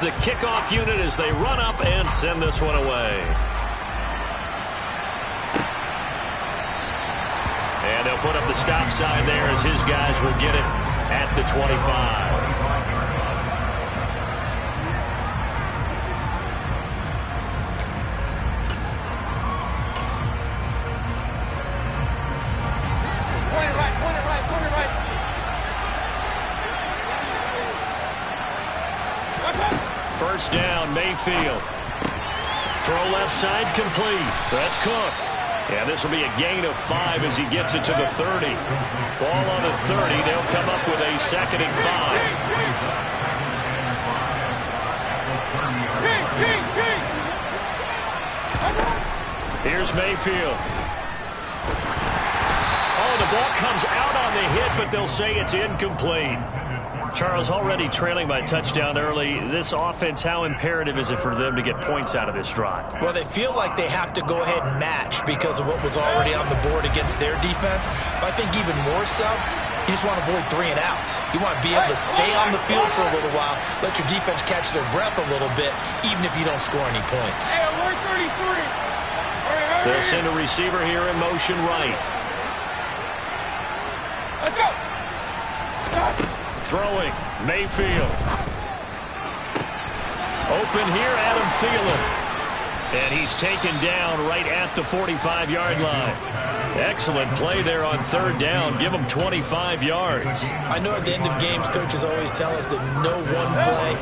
the kickoff unit as they run up and send this one away. And they'll put up the stop sign there as his guys will get it at the 25. First down, Mayfield. Throw left side complete. That's Cook. And this will be a gain of 5 as he gets it to the 30. Ball on the 30. They'll come up with a 2nd and 5. Here's Mayfield. Oh, the ball comes out on the hit, but they'll say it's incomplete. Charles, already trailing by touchdown early. This offense, how imperative is it for them to get points out of this drive? Well, they feel like they have to go ahead and match because of what was already on the board against their defense. But I think even more so, you just want to avoid 3 and outs. You want to be able to stay on the field for a little while, let your defense catch their breath a little bit, even if you don't score any points. They'll send a receiver here in motion right. Let's go. Throwing, Mayfield. Open here, Adam Thielen. And he's taken down right at the 45-yard line. Excellent play there on 3rd down. Give them 25 yards. I know at the end of games, coaches always tell us that no one play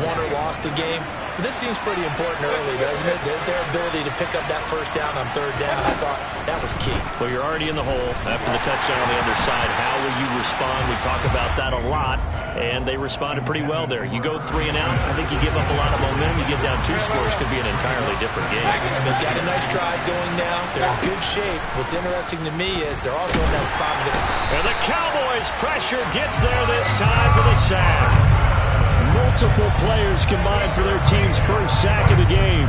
won or lost a game. But this seems pretty important early, doesn't it? Their ability to pick up that first down on 3rd down, I thought that was key. Well, you're already in the hole after the touchdown on the other side. How will you respond? We talk about that a lot, and they responded pretty well there. You go 3 and out, I think you give up a lot of momentum. You get down 2 scores, could be an entirely different game. So they've got a nice drive going now. They're in good shape. What's interesting to me is they're also in that spot. And the Cowboys' pressure gets there this time for the sack. Multiple players combined for their team's first sack of the game.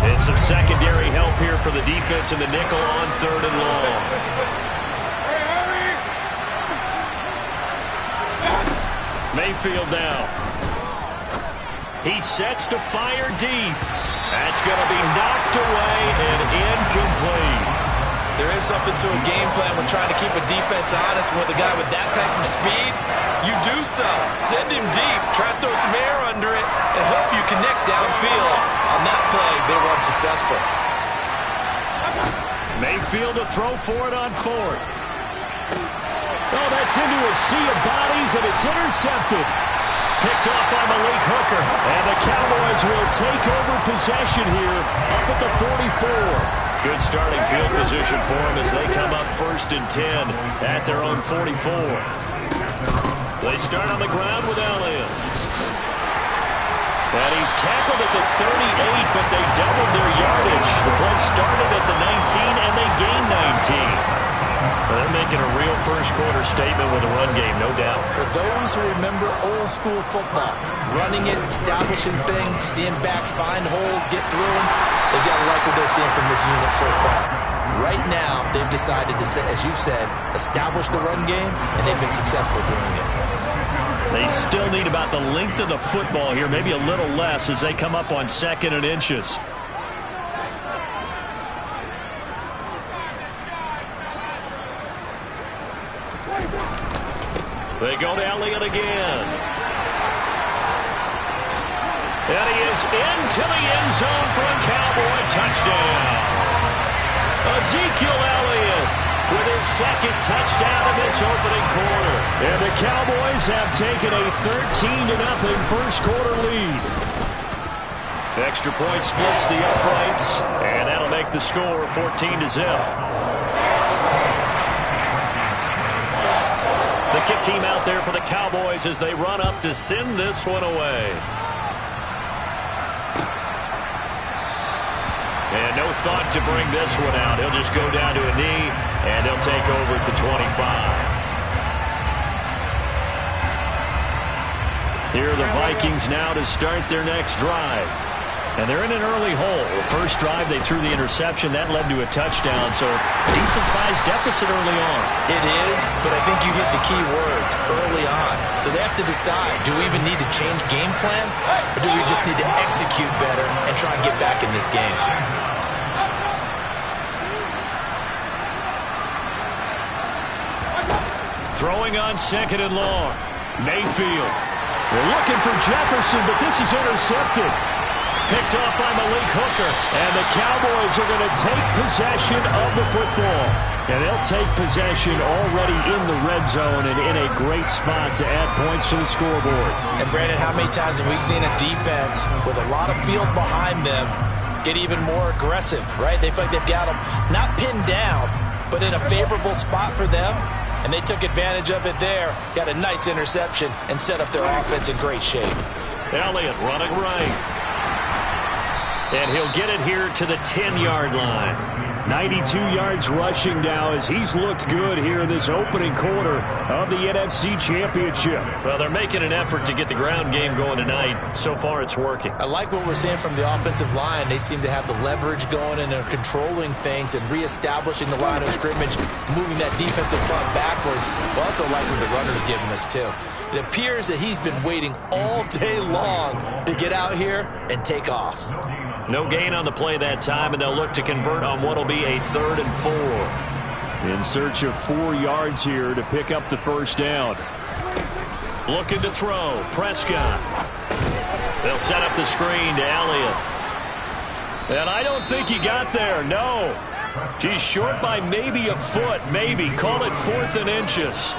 And some secondary help here for the defense in the nickel on 3rd and long. Mayfield now. He sets to fire deep. That's going to be knocked away and incomplete. There is something to a game plan when trying to keep a defense honest with a guy with that type of speed. You do so. Send him deep. Try to throw some air under it and hope you connect downfield. On that play, they were unsuccessful. Mayfield to throw for it on 4th. Oh, that's into a sea of bodies, and it's intercepted. Picked off by Malik Hooker. And the Cowboys will take over possession here up at the 44. Good starting field position for them as they come up 1st and 10 at their own 44. They start on the ground with Elliott. And he's tackled at the 38, but they doubled their yardage. The play started at the 19, and they gained 19. Well, they're making a real first-quarter statement with a run game, no doubt. For those who remember old-school football, running it, establishing things, seeing backs find holes, get through them, they've got to like what they're seeing from this unit so far. Right now, they've decided to, as you said, establish the run game, and they've been successful doing it. They still need about the length of the football here, maybe a little less as they come up on 2nd and inches. They go to Elliott again. And he is into the end zone for a Cowboy touchdown. Ezekiel Elliott with his 2nd touchdown in this opening quarter. And the Cowboys have taken a 13-0 first-quarter lead. Extra point splits the uprights, and that'll make the score 14-0. The kick team out there for the Cowboys as they run up to send this one away. And no thought to bring this one out. He'll just go down to a knee, and he'll take over at the 25. Here are the Vikings now to start their next drive. And they're in an early hole. The first drive, they threw the interception. That led to a touchdown, so decent-sized deficit early on. It is, but I think you hit the key words, early on. So they have to decide, do we even need to change game plan, or do we just need to execute better and try and get back in this game? Throwing on 2nd and long. Mayfield. They're looking for Jefferson, but this is intercepted. Picked off by Malik Hooker. And the Cowboys are going to take possession of the football. And they'll take possession already in the red zone and in a great spot to add points to the scoreboard. And Brandon, how many times have we seen a defense with a lot of field behind them get even more aggressive, right? They feel like they've got them not pinned down, but in a favorable spot for them. And they took advantage of it there. Got a nice interception and set up their offense in great shape. Elliott running right. And he'll get it here to the 10-yard line. 92 yards rushing now as he's looked good here in this opening quarter of the NFC Championship. Well, they're making an effort to get the ground game going tonight. So far, it's working. I like what we're seeing from the offensive line. They seem to have the leverage going and they're controlling things and reestablishing the line of scrimmage, moving that defensive front backwards. I also like what the runner's giving us, too. It appears that he's been waiting all day long to get out here and take off. No gain on the play that time, and they'll look to convert on what will be a 3rd and 4. In search of 4 yards here to pick up the first down. Looking to throw. Prescott. They'll set up the screen to Elliott. And I don't think he got there, no. He's short by maybe a foot, maybe. Call it 4th and inches.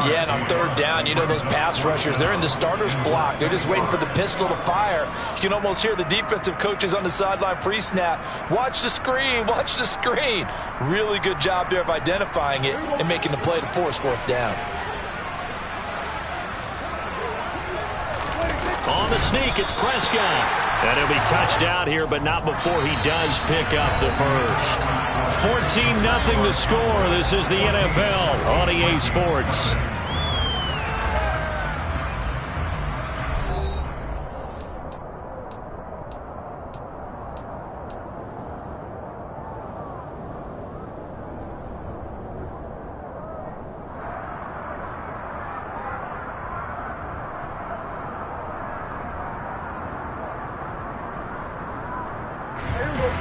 Yeah, and on 3rd down, you know those pass rushers, they're in the starter's block. They're just waiting for the pistol to fire. You can almost hear the defensive coaches on the sideline pre-snap. Watch the screen, watch the screen. Really good job there of identifying it and making the play to force 4th down. On the sneak, it's Prescott. And he'll be touched out here, but not before he does pick up the first. 14-0 the score. This is the NFL on EA Sports.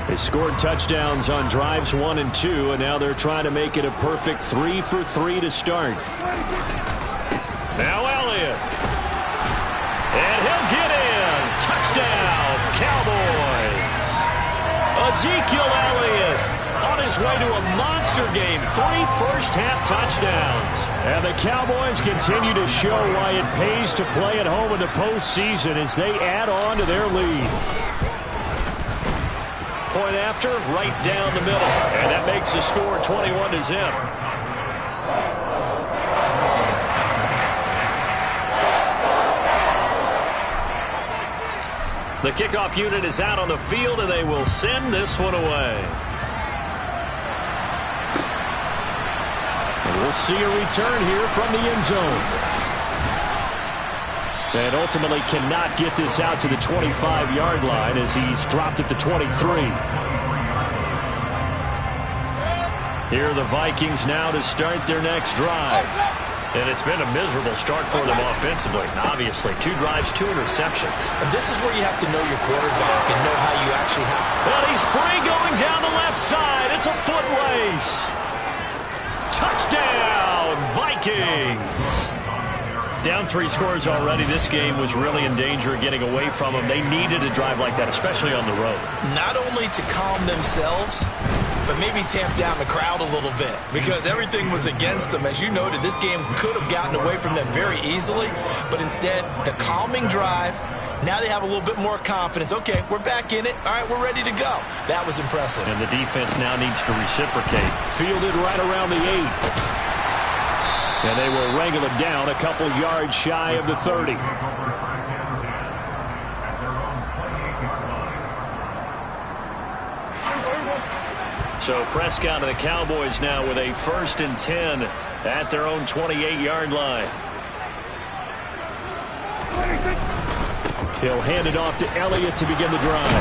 They scored touchdowns on drives 1 and 2, and now they're trying to make it a perfect 3 for 3 to start. Now Elliott. And he'll get in. Touchdown, Cowboys. Ezekiel Elliott on his way to a monster game. 3 first-half touchdowns. And the Cowboys continue to show why it pays to play at home in the postseason as they add on to their lead. Point after, right down the middle. And that makes the score 21-0. The kickoff unit is out on the field, and they will send this one away. And we'll see a return here from the end zone. And ultimately cannot get this out to the 25-yard line as he's dropped at the 23. Here are the Vikings now to start their next drive. And it's been a miserable start for them offensively. Obviously, 2 drives, 2 interceptions. And this is where you have to know your quarterback and know how you actually have to. Well, he's free going down the left side. It's a foot race. Touchdown, Vikings. Down 3 scores already. This game was really in danger of getting away from them. They needed a drive like that, especially on the road. Not only to calm themselves, but maybe tamp down the crowd a little bit because everything was against them. As you noted, this game could have gotten away from them very easily, but instead, the calming drive, now they have a little bit more confidence. Okay, we're back in it. All right, we're ready to go. That was impressive. And the defense now needs to reciprocate. Fielded right around the 8. And they will wrangle him down a couple yards shy of the 30. So Prescott and the Cowboys now with a 1st and 10 at their own 28-yard line. He'll hand it off to Elliott to begin the drive.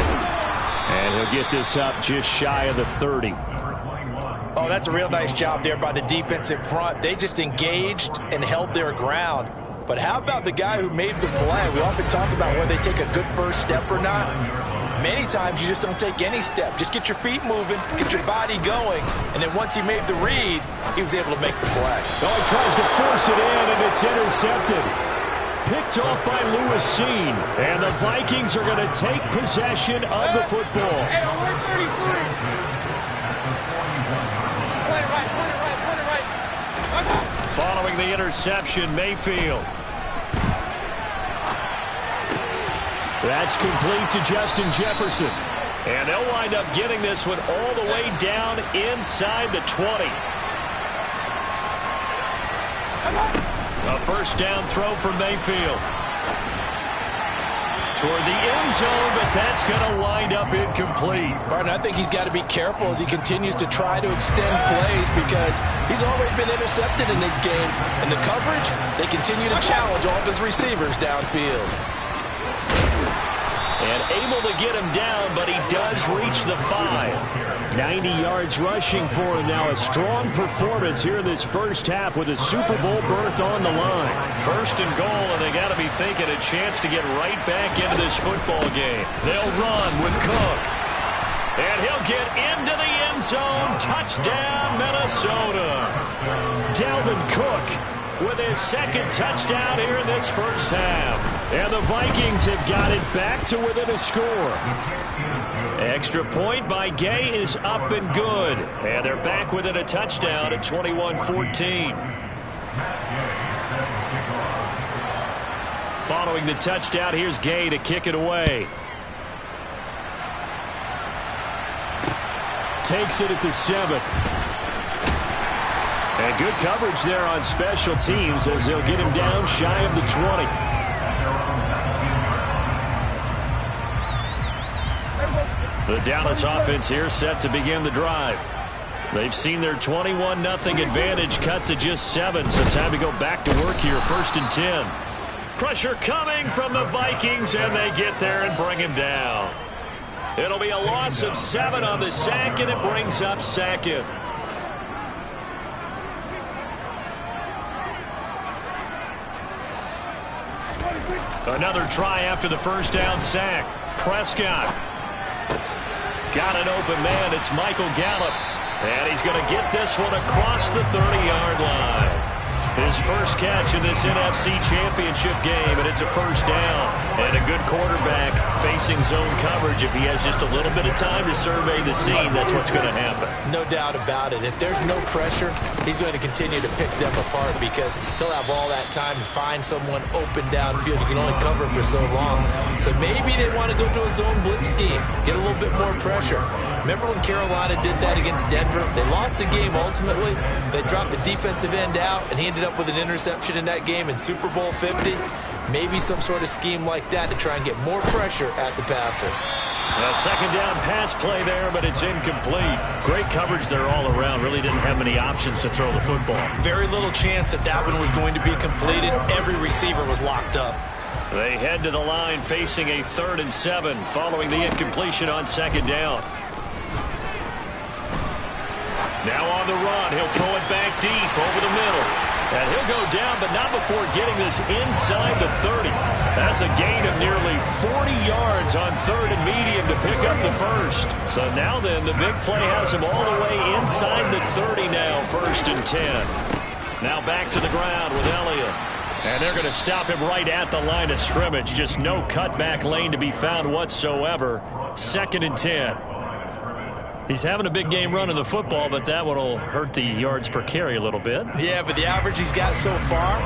And he'll get this up just shy of the 30. Oh, that's a real nice job there by the defensive front. They just engaged and held their ground. But how about the guy who made the play? We often talk about whether they take a good first step or not. Many times you just don't take any step. Just get your feet moving, get your body going, and then once he made the read, he was able to make the play. Oh, he tries to force it in, and it's intercepted. Picked off by Lewis. And the Vikings are going to take possession of the football. Hey, on 133. Play it right. Following the interception, Mayfield. That's complete to Justin Jefferson. And they'll wind up getting this one all the way down inside the 20. A first down throw for Mayfield. Toward the end zone, but that's going to wind up incomplete. Martin, I think he's got to be careful as he continues to try to extend plays because he's already been intercepted in this game. And the coverage, they continue to challenge all of his receivers downfield. And able to get him down, but he does reach the 5. 90 yards rushing for him now. A strong performance here in this first half with a Super Bowl berth on the line. First and goal, and they got to be thinking a chance to get right back into this football game. They'll run with Cook. And he'll get into the end zone. Touchdown, Minnesota. Dalvin Cook with his second touchdown here in this first half. And the Vikings have got it back to within a score. Extra point by Gay is up and good. And they're back within a touchdown at 21-14. Following the touchdown, here's Gay to kick it away. Takes it at the 7. And good coverage there on special teams as they'll get him down shy of the 20. The Dallas offense here set to begin the drive. They've seen their 21-0 advantage cut to just 7, so time to go back to work here, 1st and 10. Pressure coming from the Vikings, and they get there and bring him down. It'll be a loss of 7 on the sack, and it brings up 2nd. Another try after the first down sack. Prescott. Got an open man. It's Michael Gallup. And he's going to get this one across the 30-yard line. His first catch in this NFC Championship game, and it's a first down. And a good quarterback facing zone coverage. If he has just a little bit of time to survey the scene, that's what's going to happen. No doubt about it. If there's no pressure, he's going to continue to pick them apart because he'll have all that time to find someone open downfield. You can only cover for so long. So maybe they want to go to a zone blitz scheme, get a little bit more pressure. Remember when Carolina did that against Denver? They lost the game ultimately. They dropped the defensive end out, and he ended up with an interception in that game in Super Bowl 50. Maybe some sort of scheme like that to try and get more pressure at the passer. A second down pass play there, but it's incomplete. Great coverage there all around. Really didn't have many options to throw the football. Very little chance that that one was going to be completed. Every receiver was locked up. They head to the line facing a 3rd and 7 following the incompletion on 2nd down. Now on the run, he'll throw it back deep over the middle. And he'll go down, but not before getting this inside the 30. That's a gain of nearly 40 yards on 3rd and medium to pick up the first. So now then, the big play has him all the way inside the 30 now, 1st and 10. Now back to the ground with Elliott. And they're going to stop him right at the line of scrimmage. Just no cutback lane to be found whatsoever. 2nd and 10. He's having a big game running the football, but that one will hurt the yards per carry a little bit. Yeah, but the average he's got so far,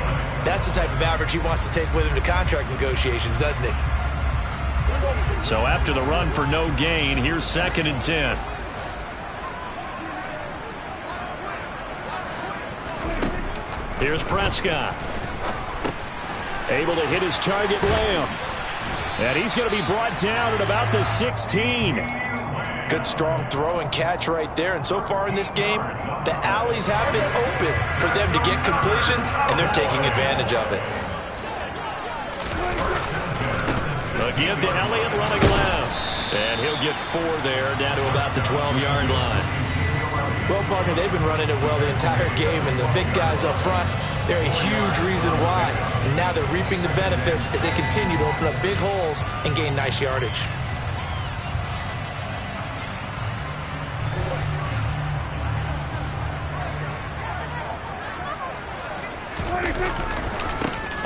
that's the type of average he wants to take with him to contract negotiations, doesn't he? So after the run for no gain, here's 2nd and 10. Here's Prescott. Able to hit his target, Lamb. And he's going to be brought down at about the 16. Good, strong throw and catch right there. And so far in this game, the alleys have been open for them to get completions, and they're taking advantage of it. The give to Elliott running left. And he'll get 4 there, down to about the 12-yard line. Well, partner, they've been running it well the entire game, and the big guys up front, they're a huge reason why. And now they're reaping the benefits as they continue to open up big holes and gain nice yardage.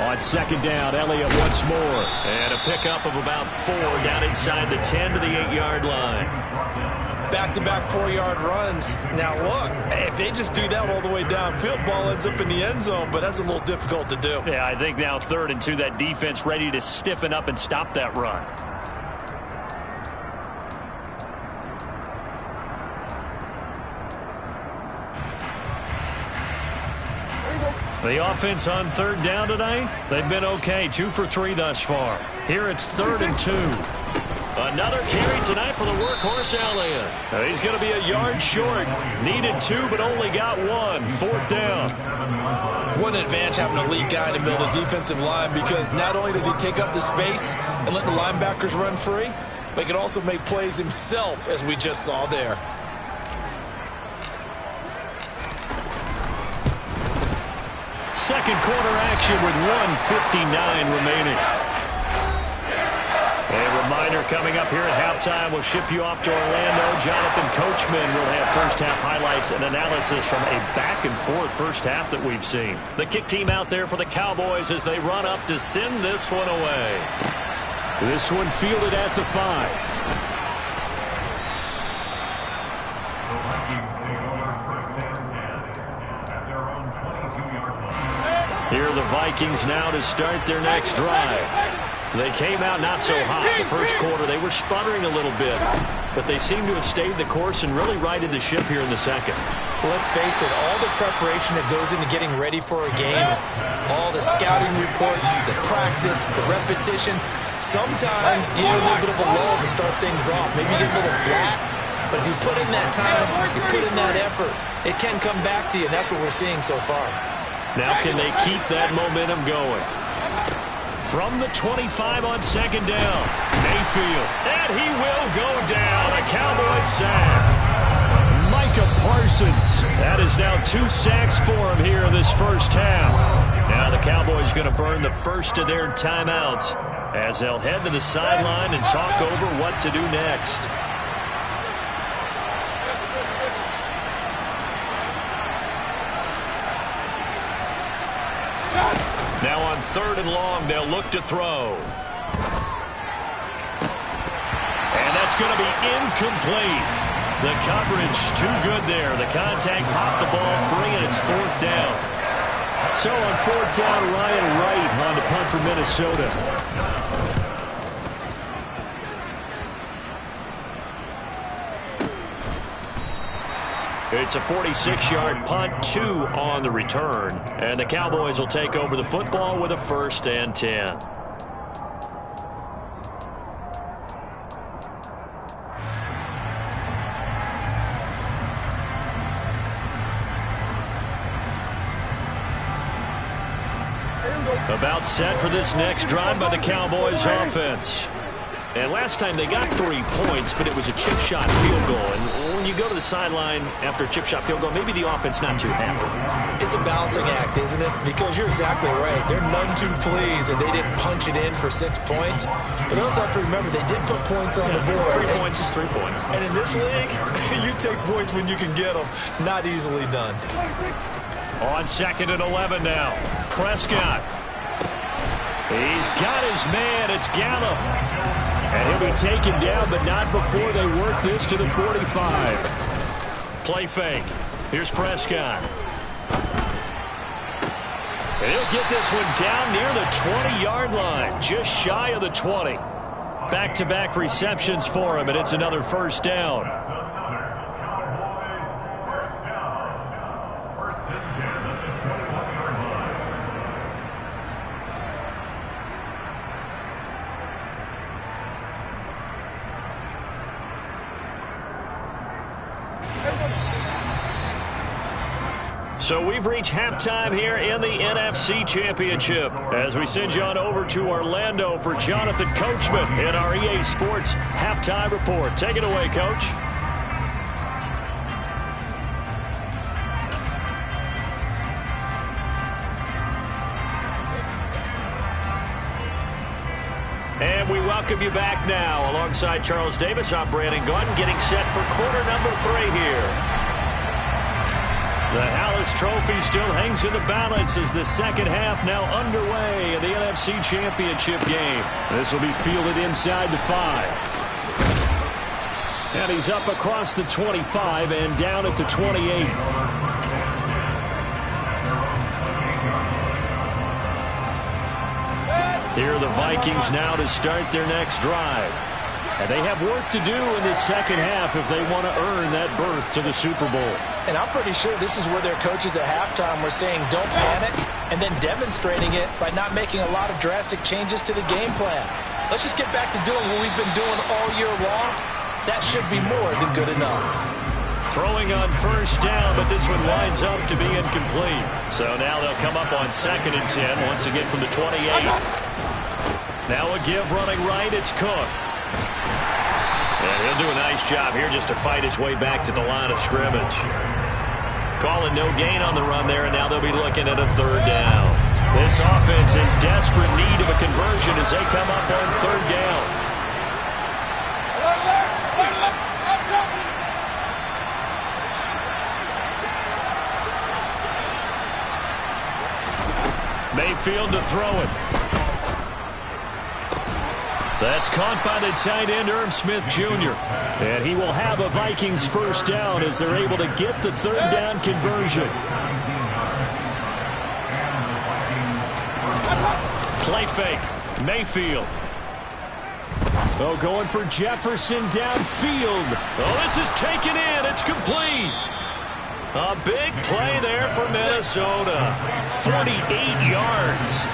On second down, Elliott once more. And a pickup of about 4 down inside the 10 to the 8-yard line. Back-to-back 4-yard runs. Now, look, if they just do that all the way downfield, ball ends up in the end zone, but that's a little difficult to do. Yeah, I think now 3rd and 2, that defense ready to stiffen up and stop that run. The offense on 3rd down tonight, they've been okay. 2 for 3 thus far. Here it's 3rd and 2. Another carry tonight for the workhorse Elliott. He's going to be a yard short. Needed 2, but only got 1. 4th down. What an advantage having a lead guy in the middle of the defensive line, because not only does he take up the space and let the linebackers run free, but he can also make plays himself, as we just saw there. Second quarter action with 1:59 remaining. A reminder coming up here at halftime, we'll ship you off to Orlando. Jonathan Coachman will have first-half highlights and analysis from a back-and-forth first half that we've seen. The kick team out there for the Cowboys as they run up to send this one away. This one fielded at the 5. Here are the Vikings now to start their next drive. They came out not so hot. The first quarter, they were sputtering a little bit, but they seem to have stayed the course and really righted the ship here in the second. Well, let's face it, all the preparation that goes into getting ready for a game, all the scouting reports, the practice, the repetition, sometimes you need a little bit of a lull to start things off. Maybe you get a little flat, but if you put in that time, you put in that effort, it can come back to you, and that's what we're seeing so far. Now can they keep that momentum going? From the 25 on second down, Mayfield, and he will go down. A Cowboys sack. Micah Parsons. That is now 2 sacks for him here in this first half. Now the Cowboys going to burn the first of their timeouts as they'll head to the sideline and talk over what to do next. Now on 3rd and long, they'll look to throw. And that's going to be incomplete. The coverage too good there. The contact popped the ball free, and it's 4th down. So on 4th down, Ryan Wright on the punt for Minnesota. It's a 46-yard punt, 2 on the return. And the Cowboys will take over the football with a 1st and 10. About set for this next drive by the Cowboys offense. And last time they got 3 points, but it was a chip shot field goal. And when you go to the sideline after a chip shot field goal, maybe the offense not too happy. It's a balancing act, isn't it? Because you're exactly right. They're none too pleased, and they didn't punch it in for 6 points. But they also have to remember they did put points on the board. 3 points is 3 points. And in this league, you take points when you can get them. Not easily done. On 2nd and 11 now. Prescott. He's got his man. It's Gallup. And he'll be taken down, but not before they work this to the 45. Play fake. Here's Prescott. And he'll get this one down near the 20-yard line, just shy of the 20. Back-to-back receptions for him, and it's another 1st down. So we've reached halftime here in the NFC Championship as we send you on over to Orlando for Jonathan Coachman in our EA Sports Halftime Report. Take it away, Coach. And we welcome you back now. Alongside Charles Davis, I'm Brandon Gordon, getting set for quarter number 3 here. The Hallis Trophy still hangs in the balance as the second half now underway in the NFC Championship game. This will be fielded inside the 5. And he's up across the 25 and down at the 28. Here are the Vikings now to start their next drive. And they have work to do in the second half if they want to earn that berth to the Super Bowl. And I'm pretty sure this is where their coaches at halftime were saying don't panic, and then demonstrating it by not making a lot of drastic changes to the game plan. Let's just get back to doing what we've been doing all year long. That should be more than good enough. Throwing on first down, but this one winds up to be incomplete. So now they'll come up on 2nd and 10, once again from the 28. Now a give running right, it's Cook. And he'll do a nice job here just to fight his way back to the line of scrimmage. Calling no gain on the run there, and now they'll be looking at a 3rd down. This offense in desperate need of a conversion as they come up on 3rd down. Mayfield to throw it. That's caught by the tight end, Irv Smith Jr. And he will have a Vikings first down as they're able to get the 3rd down conversion. Play fake. Mayfield. Oh, going for Jefferson downfield. Oh, this is taken in. It's complete. A big play there for Minnesota. 48 yards.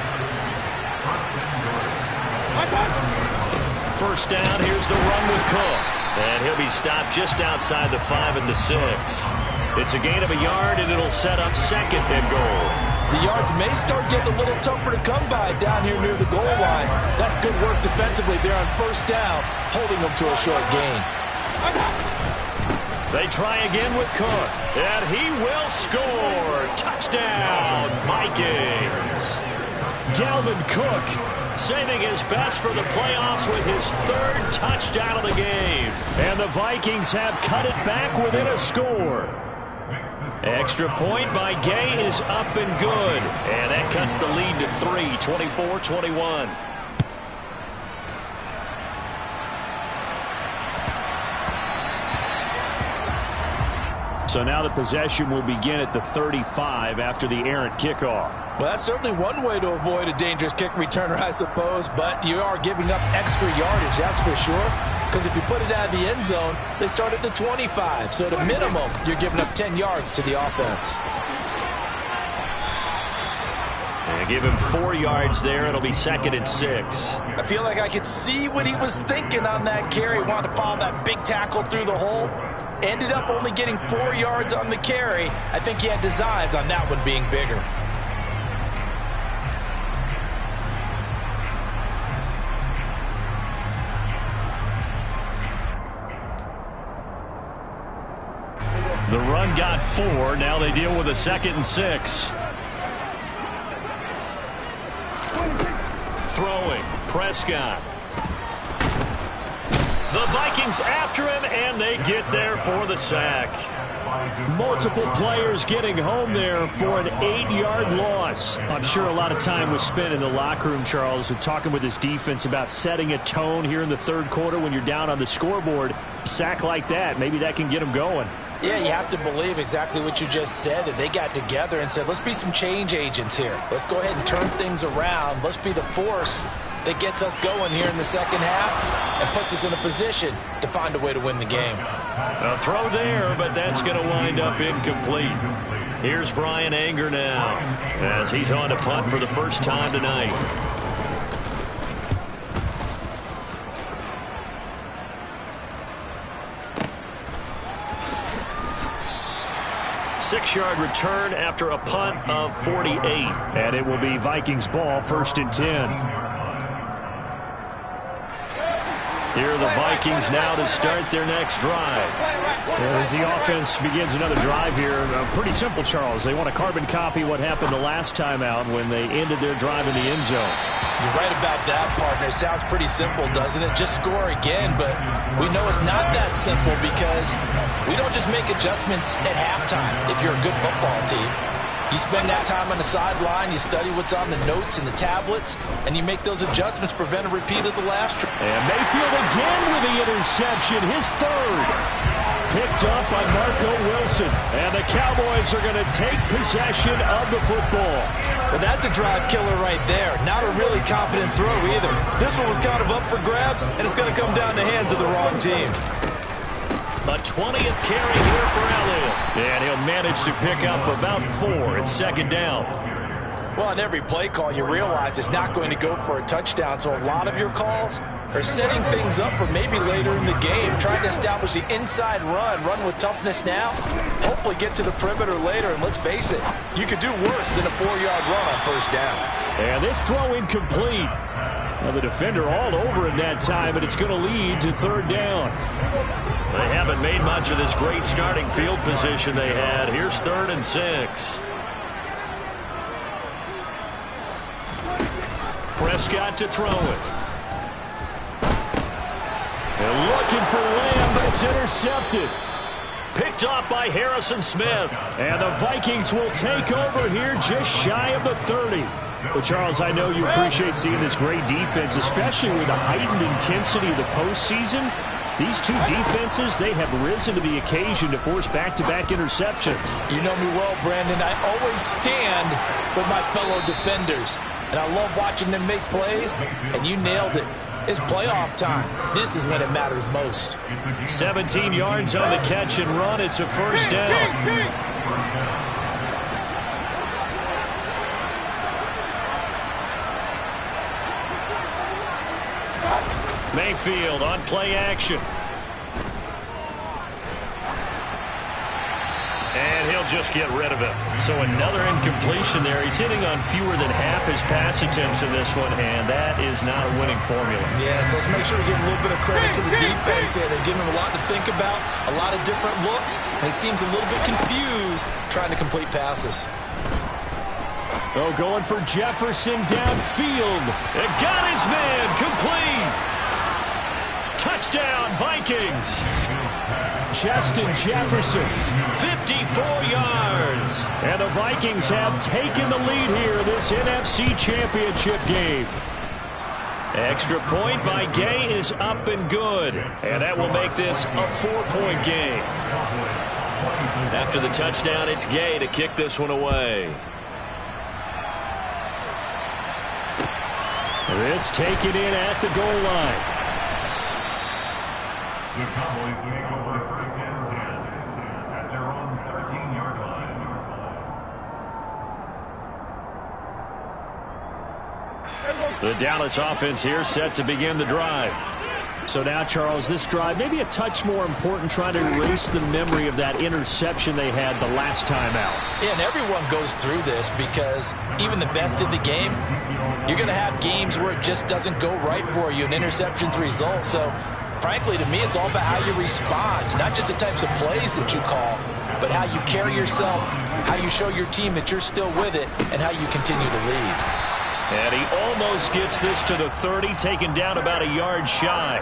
First down, here's the run with Cook. And he'll be stopped just outside the 5 at the 6. It's a gain of a yard, and it'll set up 2nd and goal. The yards may start getting a little tougher to come by down here near the goal line. That's good work defensively there on first down, holding them to a short gain. They try again with Cook, and he will score. Touchdown, Vikings. Dalvin Cook saving his best for the playoffs with his 3rd touchdown of the game. And the Vikings have cut it back within a score. Extra point by Gay is up and good. And that cuts the lead to 3, 24-21. So now the possession will begin at the 35 after the errant kickoff. Well, that's certainly one way to avoid a dangerous kick returner, I suppose, but you are giving up extra yardage, that's for sure. Because if you put it out of the end zone, they start at the 25. So at a minimum, you're giving up 10 yards to the offense. And give him 4 yards there. It'll be 2nd and 6. I feel like I could see what he was thinking on that carry. Wanted to follow that big tackle through the hole. Ended up only getting 4 yards on the carry. I think he had designs on that one being bigger. The run got 4. Now they deal with a 2nd and 6. Throwing. Prescott. The Vikings after him, and they get there for the sack. Multiple players getting home there for an 8-yard loss. I'm sure a lot of time was spent in the locker room, Charles, with talking with his defense about setting a tone here in the 3rd quarter when you're down on the scoreboard. A sack like that, maybe that can get them going. Yeah, you have to believe exactly what you just said, that they got together and said, let's be some change agents here. Let's go ahead and turn things around. Let's be the force that gets us going here in the second half and puts us in a position to find a way to win the game. A throw there, but that's going to wind up incomplete. Here's Brian Anger now as he's on to punt for the first time tonight. 6-yard return after a punt of 48. And it will be Vikings ball, 1st and 10. Here are the Vikings now to start their next drive. As the offense begins another drive here, pretty simple, Charles. They want to carbon copy what happened the last time out when they ended their drive in the end zone. You're right about that, partner. It sounds pretty simple, doesn't it? Just score again, but we know it's not that simple because we don't just make adjustments at halftime if you're a good football team. You spend that time on the sideline, you study what's on the notes and the tablets, and you make those adjustments, prevent a repeat of the last. And Mayfield again with the interception, his 3rd. Picked up by Marco Wilson. And the Cowboys are going to take possession of the football. Well, that's a drive killer right there. Not a really confident throw either. This one was kind of up for grabs, and it's going to come down the hands of the wrong team. A 20th carry here for Elliott. And he'll manage to pick up about 4. It's 2nd down. Well, on every play call, you realize it's not going to go for a touchdown. So a lot of your calls are setting things up for maybe later in the game, trying to establish the inside run with toughness now, hopefully get to the perimeter later. And let's face it, you could do worse than a 4-yard run on 1st down. And this throw incomplete. Now the defender all over it that time, and it's going to lead to 3rd down. They haven't made much of this great starting field position they had. Here's 3rd and 6. Prescott to throw it. And looking for Lamb, but it's intercepted. Picked off by Harrison Smith. And the Vikings will take over here just shy of the 30. Well, Charles, I know you appreciate seeing this great defense, especially with the heightened intensity of the postseason. These two defenses, they have risen to the occasion to force back-to-back interceptions. You know me well, Brandon. I always stand with my fellow defenders. And I love watching them make plays, and you nailed it. It's playoff time. This is when it matters most. 17 yards on the catch and run. It's a 1st down. Mayfield on play action. And he'll just get rid of it. So another incompletion there. He's hitting on fewer than half his pass attempts in this one, and that is not a winning formula. Yeah, so let's make sure we give a little bit of credit to the defense here. They're giving him a lot to think about, a lot of different looks, and he seems a little bit confused trying to complete passes. Oh, going for Jefferson downfield. It got his man complete. Touchdown, Vikings. Justin Jefferson, 54 yards. And the Vikings have taken the lead here in this NFC Championship game. Extra point by Gay is up and good. And that will make this a 4-point game. After the touchdown, it's Gay to kick this one away. This taken in at the goal line. The Cowboys make over 1st and 10 at their own 13-yard line. The Dallas offense here set to begin the drive. So now, Charles, this drive maybe a touch more important, trying to erase the memory of that interception they had the last time out. Yeah, and everyone goes through this because even the best in the game, you're going to have games where it just doesn't go right for you, and interceptions result. So frankly, to me, it's all about how you respond, not just the types of plays that you call, but how you carry yourself, how you show your team that you're still with it, and how you continue to lead. And he almost gets this to the 30, taken down about a yard shy.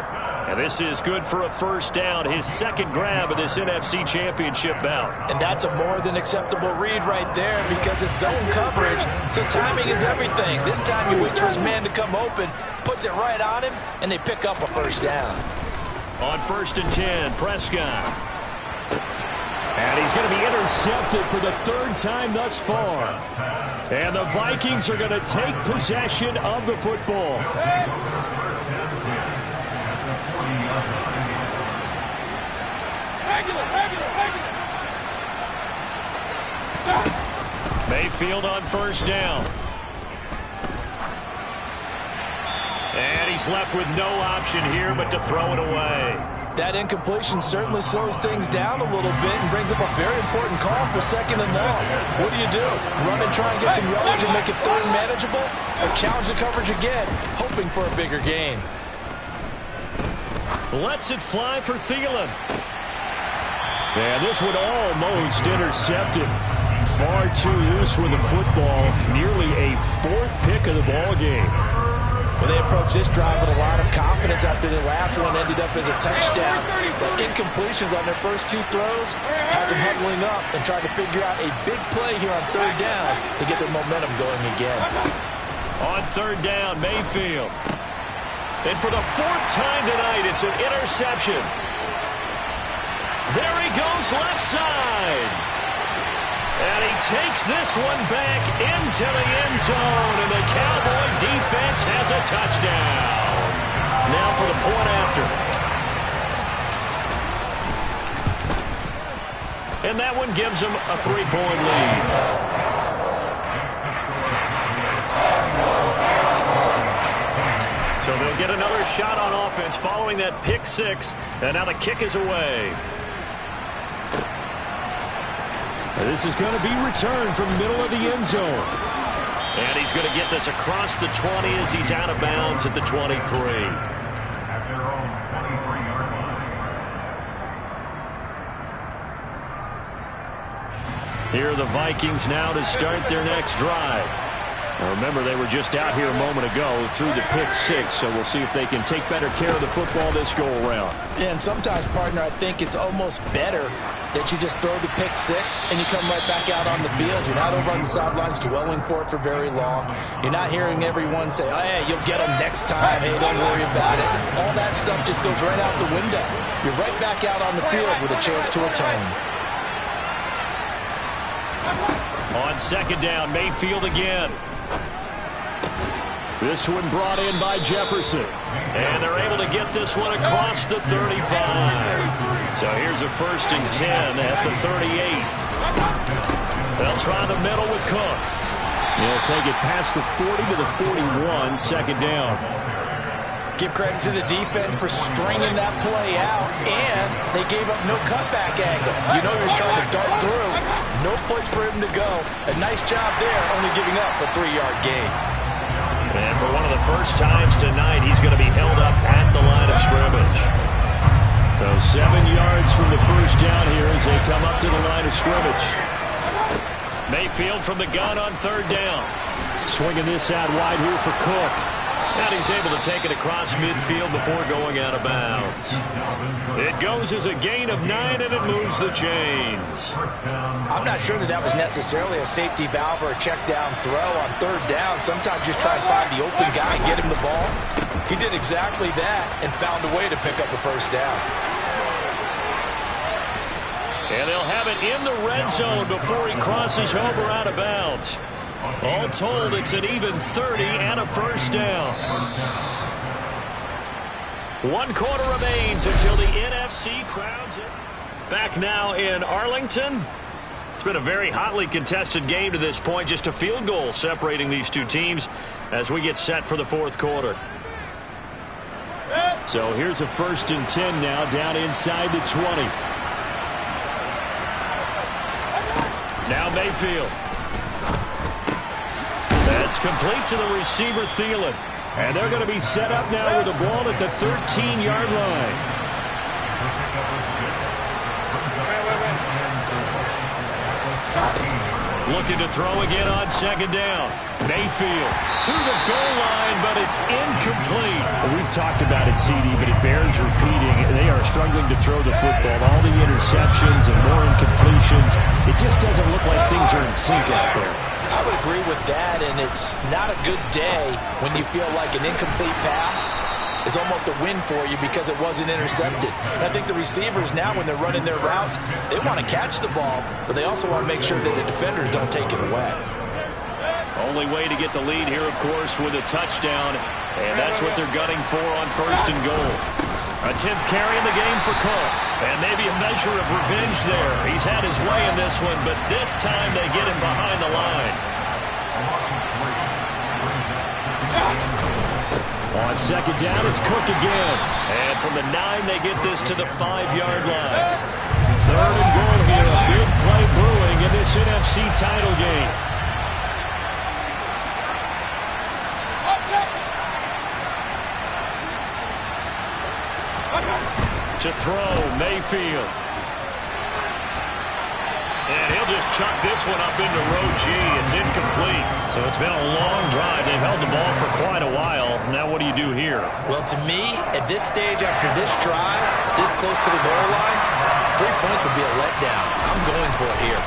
And this is good for a 1st down, his 2nd grab of this NFC Championship bout. And that's a more than acceptable read right there because it's zone coverage, so timing is everything. This time he waits for his man to come open, puts it right on him, and they pick up a 1st down. On 1st and 10, Prescott. And he's going to be intercepted for the 3rd time thus far. And the Vikings are going to take possession of the football. Mayfield on 1st down. And he's left with no option here but to throw it away. That incompletion certainly slows things down a little bit and brings up a very important call for 2nd and long. What do? Run and try and get some yardage and make it 3rd manageable? Or challenge the coverage again, hoping for a bigger gain? Lets it fly for Thielen. And this one almost intercepted. Far too loose with the football. Nearly a 4th pick of the ball game. Well, they approached this drive with a lot of confidence after the last one ended up as a touchdown. But incompletions on their first 2 throws has them huddling up and trying to figure out a big play here on 3rd down to get their momentum going again. On 3rd down, Mayfield. And for the 4th time tonight, it's an interception. There he goes left side. And he takes this one back into the end zone, and the Cowboy defense has a touchdown. Now for the point after. And that one gives them a 3-point lead. So they'll get another shot on offense following that pick 6, and now the kick is away. This is going to be returned from the middle of the end zone. And he's going to get this across the 20 as he's out of bounds at the 23. At their own 23-yard line. Here are the Vikings now to start their next drive. Now remember, they were just out here a moment ago through the pick 6, so we'll see if they can take better care of the football this go-around. Yeah, and sometimes, partner, I think it's almost better that you just throw the pick 6 and you come right back out on the field. You're not over on the sidelines dwelling for it for very long. You're not hearing everyone say, oh, yeah, you'll get them next time. Hey, don't worry about it. All that stuff just goes right out the window. You're right back out on the field with a chance to atone. On 2nd down, Mayfield again. This one brought in by Jefferson. And they're able to get this one across the 35. So here's a 1st and 10 at the 38. They'll try the middle with Cook. He'll take it past the 40 to the 41, 2nd down. Give credit to the defense for stringing that play out, and they gave up no cutback angle. You know he was trying to dart through. No place for him to go. A nice job there, only giving up a 3-yard gain. And for one of the first times tonight, he's going to be held up at the line of scrimmage. So 7 yards from the 1st down here as they come up to the line of scrimmage. Mayfield from the gun on 3rd down. Swinging this out wide here for Cook. And he's able to take it across midfield before going out of bounds. It goes as a gain of 9, and it moves the chains. I'm not sure that was necessarily a safety valve or a check down throw on 3rd down. Sometimes just try and find the open guy and get him the ball. He did exactly that and found a way to pick up a 1st down. And they'll have it in the red zone before he crosses over out of bounds. All told, it's an even 30 and a 1st down. 1 quarter remains until the NFC crowns it. Back now in Arlington. It's been a very hotly contested game to this point. Just a field goal separating these 2 teams as we get set for the 4th quarter. So here's a 1st and 10 now down inside the 20. Now Mayfield. That's complete to the receiver, Thielen. And they're going to be set up now with the ball at the 13-yard line. Looking to throw again on 2nd down. Mayfield to the goal line, but it's incomplete. We've talked about it, CD, but it bears repeating. They are struggling to throw the football. All the interceptions and more incompletions. It just doesn't look like things are in sync out there. I would agree with that, and it's not a good day when you feel like an incomplete pass is almost a win for you because it wasn't intercepted. And I think the receivers now, when they're running their routes, they want to catch the ball, but they also want to make sure that the defenders don't take it away. Only way to get the lead here, of course, with a touchdown, and that's what they're gunning for on 1st and goal. A 10th carry in the game for Cook. And maybe a measure of revenge there. He's had his way in this one, but this time they get him behind the line. On second down, it's Cook again. And from the 9, they get this to the 5-yard line. Third and goal here. A big play brewing in this NFC title game. To throw, Mayfield. And he'll just chuck this one up into row G. It's incomplete. So it's been a long drive. They've held the ball for quite a while. Now what do you do here? Well, to me, at this stage after this drive, this close to the goal line, 3 points would be a letdown. I'm going for it here.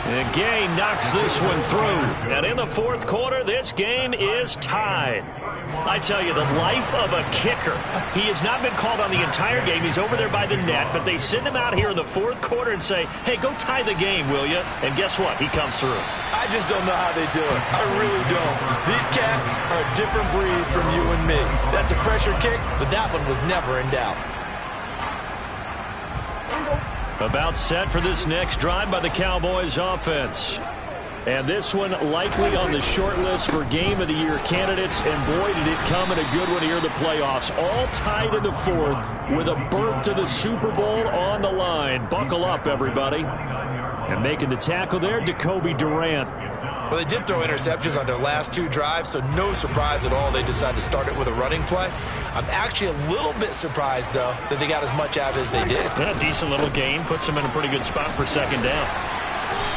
And Gay knocks this one through. And in the fourth quarter, this game is tied. I tell you, the life of a kicker. He has not been called on the entire game. He's over there by the net, but they send him out here in the fourth quarter and say, hey, go tie the game, will you? And guess what? He comes through. I just don't know how they do it. I really don't. These cats are a different breed from you and me. That's a pressure kick, but that one was never in doubt. About set for this next drive by the Cowboys offense. And this one likely on the short list for Game of the Year candidates. And boy, did it come in a good one here in the playoffs. All tied in the fourth with a berth to the Super Bowl on the line. Buckle up, everybody. And making the tackle there, Jacoby Durant. Well, they did throw interceptions on their last 2 drives, so no surprise at all they decided to start it with a running play. I'm actually a little bit surprised, though, that they got as much out of it as they did. A decent little gain. Puts them in a pretty good spot for second down.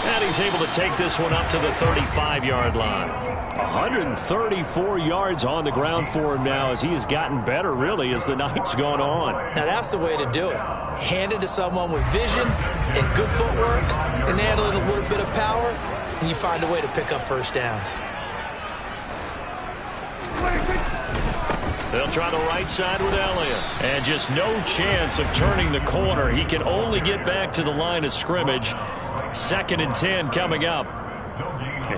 And he's able to take this one up to the 35-yard line. 134 yards on the ground for him now as he has gotten better, really, as the night's gone on. Now, that's the way to do it. Hand it to someone with vision and good footwork and add in a little bit of power, and you find a way to pick up first downs. They'll try the right side with Elliott. And just no chance of turning the corner. He can only get back to the line of scrimmage. 2nd and 10 coming up.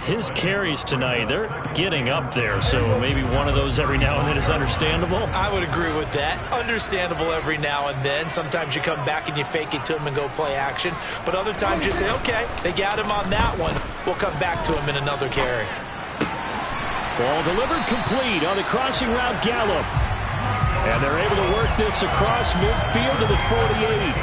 His carries tonight, they're getting up there. So maybe one of those every now and then is understandable. I would agree with that. Understandable every now and then. Sometimes you come back and you fake it to him and go play action. But other times you say, okay, they got him on that one. We'll come back to him in another carry. Ball delivered complete on the crossing route Gallup. And they're able to work this across midfield to the 48.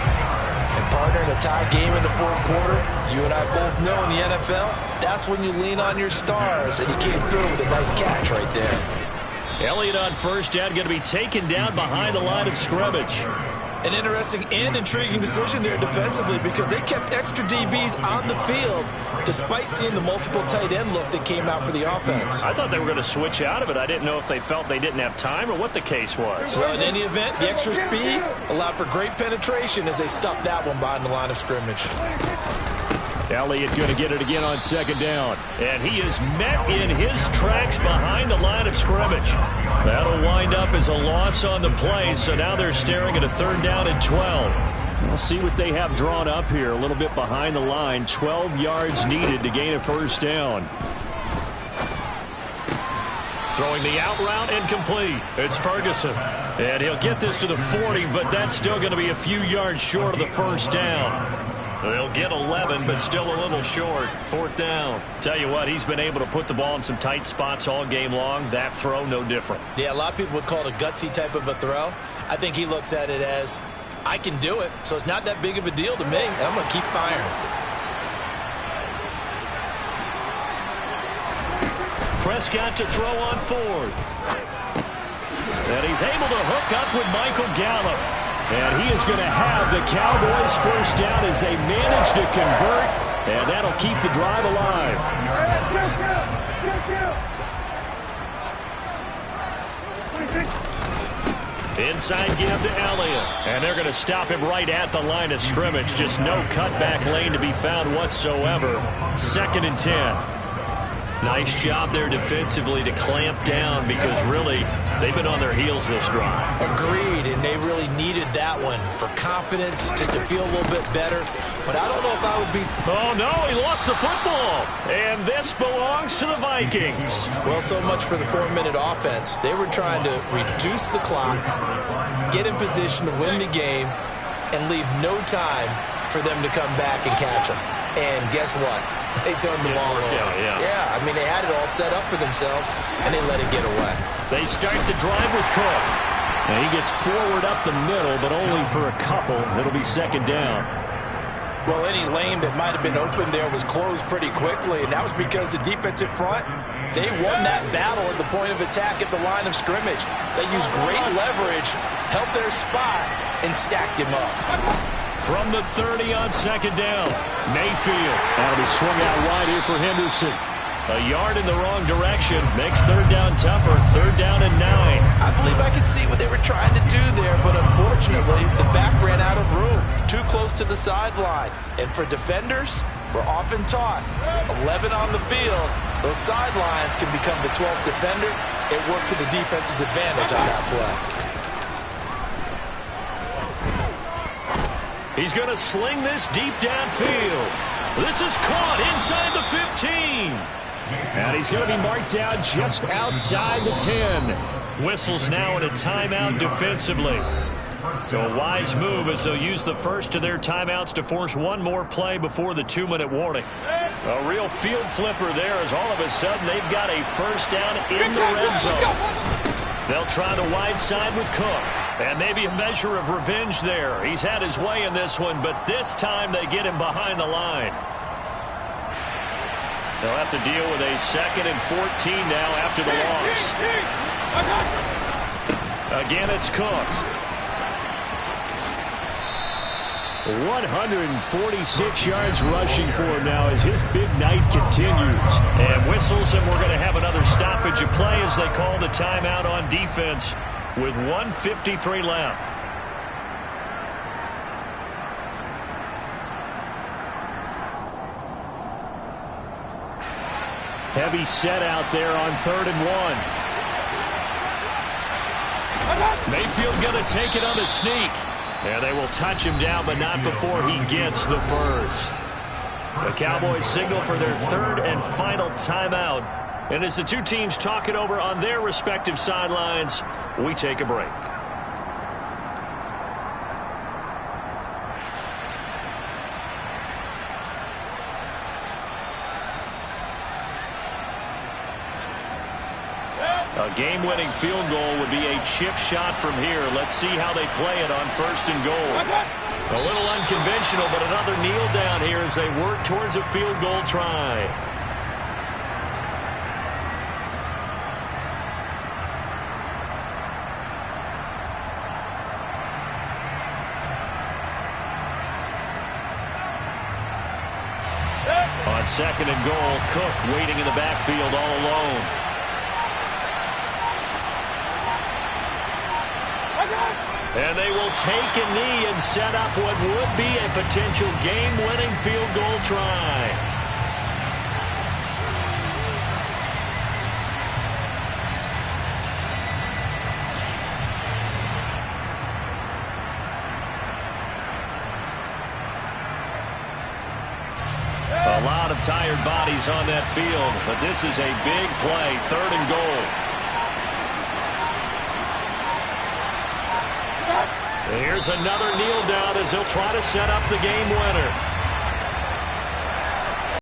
And partner, in a tie game in the fourth quarter, you and I both know in the NFL, that's when you lean on your stars. And he came through with a nice catch right there. Elliott on first down, going to be taken down behind the line of scrimmage. An interesting and intriguing decision there defensively because they kept extra DBs on the field despite seeing the multiple tight end look that came out for the offense. I thought they were going to switch out of it. I didn't know if they felt they didn't have time or what the case was. Well, in any event, the extra speed allowed for great penetration as they stuffed that one behind the line of scrimmage. Elliott going to get it again on second down. And he is met in his tracks behind the line of scrimmage. That'll wind up as a loss on the play, so now they're staring at a 3rd down and 12. We'll see what they have drawn up here. A little bit behind the line. 12 yards needed to gain a first down. Throwing the out route incomplete. It's Ferguson. And he'll get this to the 40, but that's still going to be a few yards short of the first down. They'll get 11, but still a little short. 4th down. Tell you what, he's been able to put the ball in some tight spots all game long. That throw, no different. Yeah, a lot of people would call it a gutsy type of a throw. I think he looks at it as, I can do it, so it's not that big of a deal to me, and I'm going to keep firing. Prescott to throw on 4th. And he's able to hook up with Michael Gallup. And he is going to have the Cowboys first down as they manage to convert. And that'll keep the drive alive. Inside give to Elliott. And they're going to stop him right at the line of scrimmage. Just no cutback lane to be found whatsoever. 2nd and 10. Nice job there defensively to clamp down because really they've been on their heels this drive. Agreed, and they really needed that one for confidence, just to feel a little bit better. But I don't know if I would be... Oh, no, he lost the football. And this belongs to the Vikings. Well, so much for the 4-minute offense. They were trying to reduce the clock, get in position to win the game, and leave no time for them to come back and catch them. And guess what? They turned the ball over. Yeah, I mean, they had it all set up for themselves, and they let it get away. They start the drive with Cook. And he gets forward up the middle, but only for a couple. It'll be second down. Well, any lane that might have been open there was closed pretty quickly, and that was because the defensive front, they won that battle at the point of attack at the line of scrimmage. They used great leverage, held their spot, and stacked him up. From the 30 on second down, Mayfield. That'll be swung out wide here for Henderson. A yard in the wrong direction makes third down tougher. Third down and 9. I believe I could see what they were trying to do there, but unfortunately, the back ran out of room. Too close to the sideline. And for defenders, we're often taught 11 on the field. Those sidelines can become the 12th defender. It worked to the defense's advantage on that play. He's going to sling this deep downfield. This is caught inside the 15. And he's going to be marked down just outside the 10. Whistles now in a timeout defensively. So a wise move as they'll use the first of their timeouts to force one more play before the 2-minute warning. A real field flipper there as all of a sudden they've got a first down in the red zone. They'll try the wide side with Cook. And maybe a measure of revenge there. He's had his way in this one, but this time they get him behind the line. They'll have to deal with a 2nd and 14 now after the loss. Again, it's Cook. 146 yards rushing for him now as his big night continues. And whistles, and we're going to have another stoppage of play as they call the timeout on defense with 1:53 left. Heavy set out there on 3rd and 1. Mayfield going to take it on the sneak. And they will touch him down, but not before he gets the first. The Cowboys signal for their 3rd and final timeout. And as the two teams talk it over on their respective sidelines, we take a break. A game-winning field goal would be a chip shot from here. Let's see how they play it on 1st and goal. A little unconventional, but another kneel down here as they work towards a field goal try. On 2nd and goal, Cook waiting in the backfield all alone. And they will take a knee and set up what would be a potential game-winning field goal try. A lot of tired bodies on that field, but this is a big play, 3rd and goal. Here's another kneel down as he'll try to set up the game winner.